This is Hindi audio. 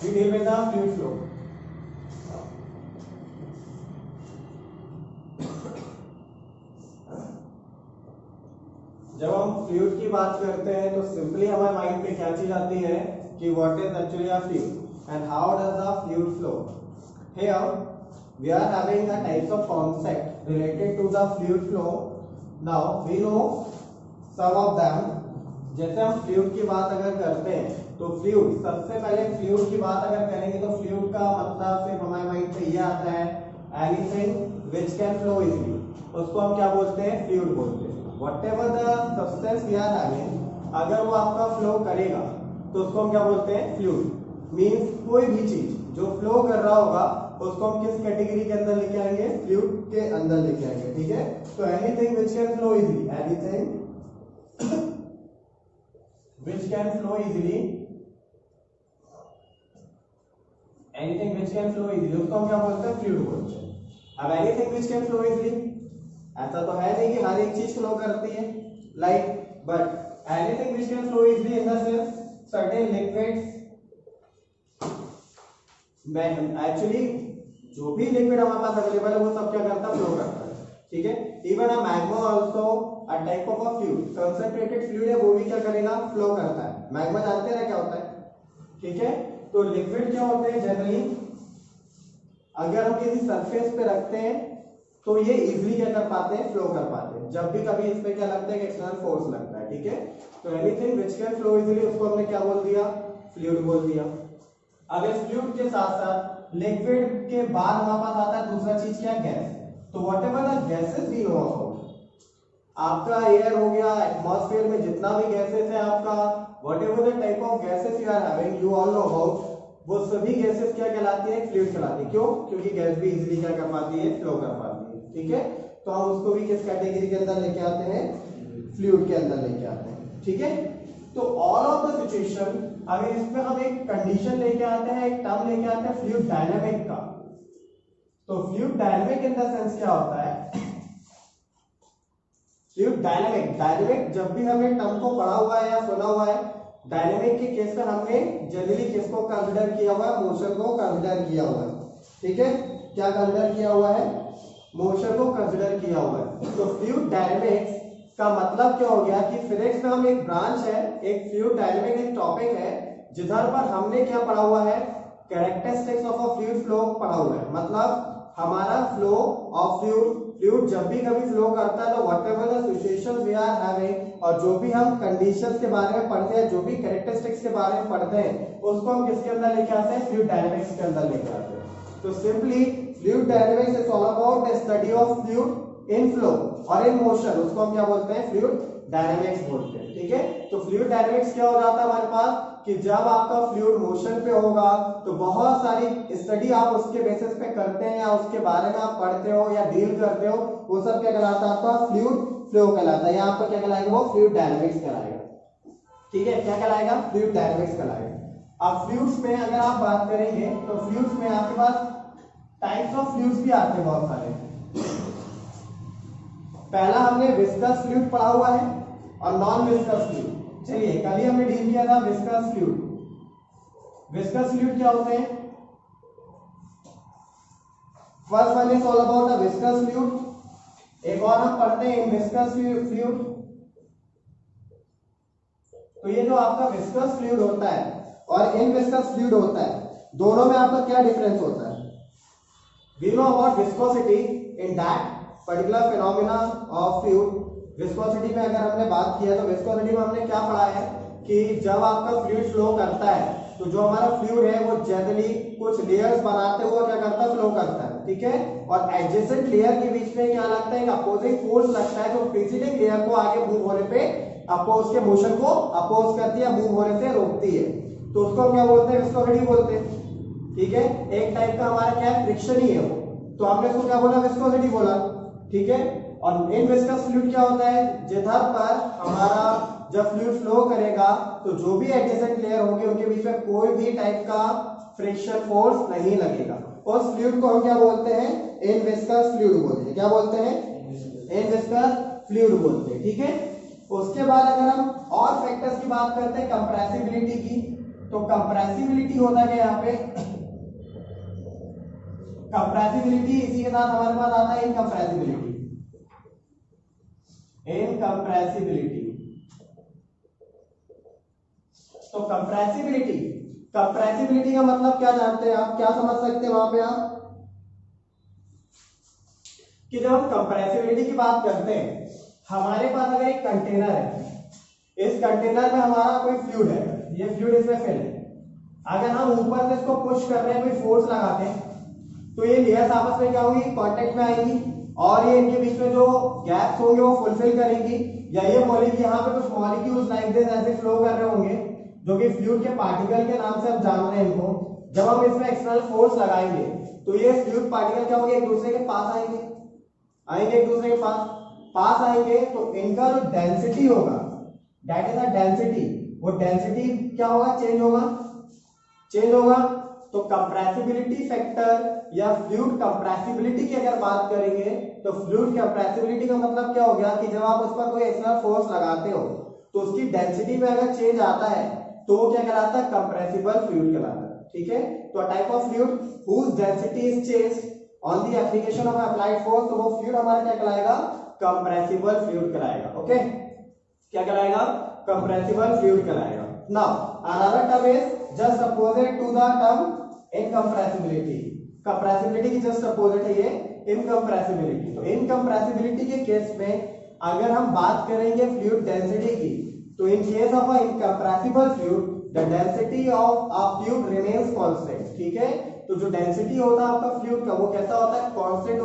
We deal with the fluid flow. जब हम फ्लूइड की बात करते हैं तो सिंपली हमारे माइंड पे क्या चीज आती है कि what is actually a fluid and how does the fluid flow. Here we are having the types of concept related to the fluid flow. Now we know some of them. जैसे हम फ्लूइड की बात अगर करते हैं तो फ्लूइड, सबसे पहले फ्लूइड की बात अगर करेंगे तो फ्लूइड का मतलब सिर्फ हमारे माइंड पे ये आता है anything which can flow easily. उसको हम क्या बोलते हैं? फ्लूइड बोलते हैं. Whatever the substance we are having, अगर वो आपका फ्लो करेगा तो उसको हम क्या बोलते हैं? फ्लूइड. मींस कोई भी चीज जो फ्लो कर रहा होगा उसको हम किस कैटेगरी के अंदर लेके आएंगे? फ्लूइड के अंदर लेके आएंगे. ठीक है. तो anything which can flow easily, anything which can flow easily, anything which can flow easily, उसको हम क्या बोलते हैं? फ्लूइड बोलते हैं. अब anything which can flow easily, ऐसा तो है नहीं कि हर एक चीज फ्लो करती है like, but anything which can flow easily in the sense certain liquids. Actually जो भी लिक्विड हमारे पास अवेलेबल है वो सब क्या करता है? फ्लो करता है. ठीक है. Even a magma also a type of a fluid, concentrated fluid है, वो भी क्या करेगा? फ्लो करता है. मैग्मा जानते हैं क्या होता है? ठीक है. तो लिक्विड क्या होते हैं जनरली, अगर हम किसी सरफेस पे रखते हैं तो ये इजीली क्या कर पाते हैं? फ्लो कर पाते हैं. जब भी कभी इस पे क्या लगता है कि एक्सटर्नल फोर्स लगता है. ठीक है. तो anything which can flow easily उसको हमने क्या बोल दिया? फ्लूइड बोल दिया. अब इस फ्लूइड के साथ साथ लिक्विड के बाद हमारे पास आता है दूसरा चीज क्या? गैस. तो whatever the gases we know about, आपका एयर हो गया, एटमॉस्फेयर में जितना भी गैसेस है आपका, whatever the type of gases you are having, you all know about, वो सभी गैसेस क्या कहलाती है? फ्लूइड कहलाती है. क्यों? क्योंकि गैस भी इजीली क्या कर पाती है? फ्लो कर पाती है. ठीक है. तो हम उसको भी किस कैटेगरी के अंदर लेके आते हैं? फ्लूइड के अंदर लेके आते हैं. ठीक है. तो ऑल ऑफ द सिचुएशन, अगर इसमें हम एक कंडीशन लेके आते हैं, एक टर्म लेके आते हैं फ्लूइड डायनामिक का. तो fluid dynamic in the sense क्या होता है? फ्लूइड डायनामिक, डायनामिक जब भी हमने टर्म को पढ़ा हुआ है या सुना हुआ है, डायनामिक के केस में हमने जनरली किसको कंसीडर किया हुआ है? मोशन को कंसीडर किया हुआ है. ठीक है. क्या कंसीडर किया हुआ है? मोशन को कंसीडर किया हुआ है. तो फ्लूइड डायनामिक्स का मतलब क्या हो गया कि फिजिक्स में हम एक ब्रांच है, एक फ्लूइड डायनामिक एक टॉपिक है जिधर पर हमने क्या पढ़ा हुआ है? Characteristics of a fluid flow पढ़ा हुआ है. मतलब हमारा फ्लो ऑफ फ्लूइड, फ्लूइड जब भी कभी फ्लो करता है तो whatever the situations we are having, और जो भी हम कंडीशंस के बारे में पढ़ते हैं, जो भी कैरेक्टरिस्टिक्स के बारे में पढ़ते हैं, उसको हम किसके अंदर लेके आते हैं? फ्लूइड डायनामिक्स के अंदर लेके आते हैं. तो simply fluid dynamics is all about the study of fluid in flow और इन मोशन. उसको हम क्या बोलते हैं? फ्लूइड डायनामिक्स बोलते हैं. ठीक है. तो फ्लूइड डायनामिक्स क्या हो जाता है हमारे पास कि जब आपका फ्लूइड मोशन पे होगा तो बहुत सारी स्टडी आप उसके बेसिस पे करते हैं या उसके बारे में आप पढ़ते हो या डील करते हो, वो सब क्या कहलाता है? आपका फ्लूइड फ्लो कहलाता है. या आपका क्या कहलाएगा? वो फ्लूइड डायनामिक्स कहलाएगा. ठीक है. क्या कहलाएगा? फ्लूइड डायनामिक्स कहलाएगा. अब फ्लूइड्स में अगर आप बात करेंगे तो फ्लूइड्स में आपके पास टाइप्स ऑफ फ्लूइड्स भी आते हैं बहुत सारे. पहला हमने विस्कस फ्लूइड पढ़ा हुआ है और नॉन विस्कस फ्लूइड. चलिए कल ही हमने डील किया था विस्कस फ्लूइड. विस्कस फ्लूइड क्या होते हैं? First one is all about the viscous fluid. एक और हम पढ़ते हैं विस्कस फ्लूइड. तो ये जो आपका विस्कस फ्लूइड होता है और इनविस्कस फ्लूइड होता है, दोनों में आपका क्या डिफरेंस होता है? We know about viscosity in that particular phenomena of fluid. Viscosity में अगर हमने बात किया तो विस्कोसिटी में हमने क्या पढ़ा है कि जब आपका फ्लूइड फ्लो करता है तो जो हमारा फ्लूइड है वो जनरली कुछ लेयर्स बनाते हुए क्या करता है? फ्लो करता है. ठीक है. और एडजेसेंट लेयर के बीच में क्या लगता है? अपोजिंग फोर्स लगता है जो प्रीसीडिंग लेयर को आगे मूव होने पे अपोज के मोशन को अपोज करती है, मूव होने से रोकती है. तो उसको हम क्या बोलते हैं? विस्कोसिटी बोलते हैं. ठीक है. एक टाइप का हमारा क्या है? फ्रिक्शन ही है वो. तो हमने उसको क्या बोला? विस्कोसिटी बोला. ठीक है. और इनविस्कस फ्लूइड क्या होता है? जिधर पर हमारा जब फ्लूइड फ्लो करेगा तो जो भी एडजेसेंट लेयर होंगे उनके बीच में कोई भी टाइप का फ्रिक्शन फोर्स नहीं लगेगा. उस फ्लूइड को हम क्या बोलते हैं? इनविस्कस फ्लूइड बोलते हैं. क्या बोलते हैं? इनविस्कस फ्लूइड बोलते हैं. ठीक है. उसके बाद अगर हम और फैक्टर्स की बात करते हैं कंप्रेसिबिलिटी की, तो कंप्रेसिबिलिटी होता क्या यहाँ पे, कंप्रेसिबिलिटी इसी के साथ हमारे पास आता है इनकंप्रेसिबिलिटी। इनकंप्रेसिबिलिटी तो कंप्रेसिबिलिटी, कंप्रेसिबिलिटी का मतलब क्या जानते हैं आप, क्या समझ सकते हैं वहां पे आप, कि जब हम कंप्रेसिबिलिटी की बात करते हैं, हमारे पास अगर एक कंटेनर है, इस कंटेनर में हमारा कोई फ्लूइड है, ये फ्लूइड इसमें फिल है, अगर हम ऊपर से इसको पुश कर रहे हैं, कोई फोर्स लगाते हैं, तो ये लेयर्स आपस में क्या होगी, कांटेक्ट में आएंगी और ये इनके बीच में जो गैप्स होंगे वो फुलफिल करेंगी, या ये बोलेगी यहाँ पे कुछ मॉलिक्यूल्स लाइक दिस ऐसे फ्लो कर रहे होंगे, जो कि फ्लूइड के पार्टिकल के नाम से हम जान रहे हैं इनको। जब हम इसमें एक्सटर्नल फोर्स लगाएंगे तो ये फ्लूइड पार्टिकल क्या होंगे, एक दूसरे के पास आएंगे, एक दूसरे के पास आएंगे, तो इनका जो डेंसिटी होगा, दैट इज द डेंसिटी, वो डेंसिटी क्या होगा, चेंज होगा। तो कंप्रेसिबिलिटी फैक्टर या फ्लूइड कंप्रेसिबिलिटी की अगर बात करेंगे, तो फ्लूइड कंप्रेसिबिलिटी का मतलब क्या हो गया कि जब आप उस पर कोई एक्सटर्नल फोर्स लगाते हो तो उसकी डेंसिटी में अगर चेंज आता है तो वो क्या कहलाता है, कंप्रेसिबल फ्लूइड कहलाता है। ठीक है, तो type of fluid whose density is changed on the application of applied force, तो वो फ्लूइड हमारा क्या कहलाएगा, कंप्रेसिबल फ्लूइड कहलाएगा। ओके, क्या कहलाएगा, कंप्रेसिबल फ्लूइड कहलाएगा। Now another term is just opposite to the term incompressibility, compressibility की जस्ट अपोजिट है ये इनकंप्रेसिबिलिटी। तो इनकंप्रेसिबिलिटी के केस में अगर हम बात करेंगे फ्लूइड डेंसिटी की, तो in case of a incompressible fluid the density of a fluid remains constant. ठीक है, तो जो डेंसिटी होता है आपका फ्लूइड का वो कैसा होता है, कांस्टेंट।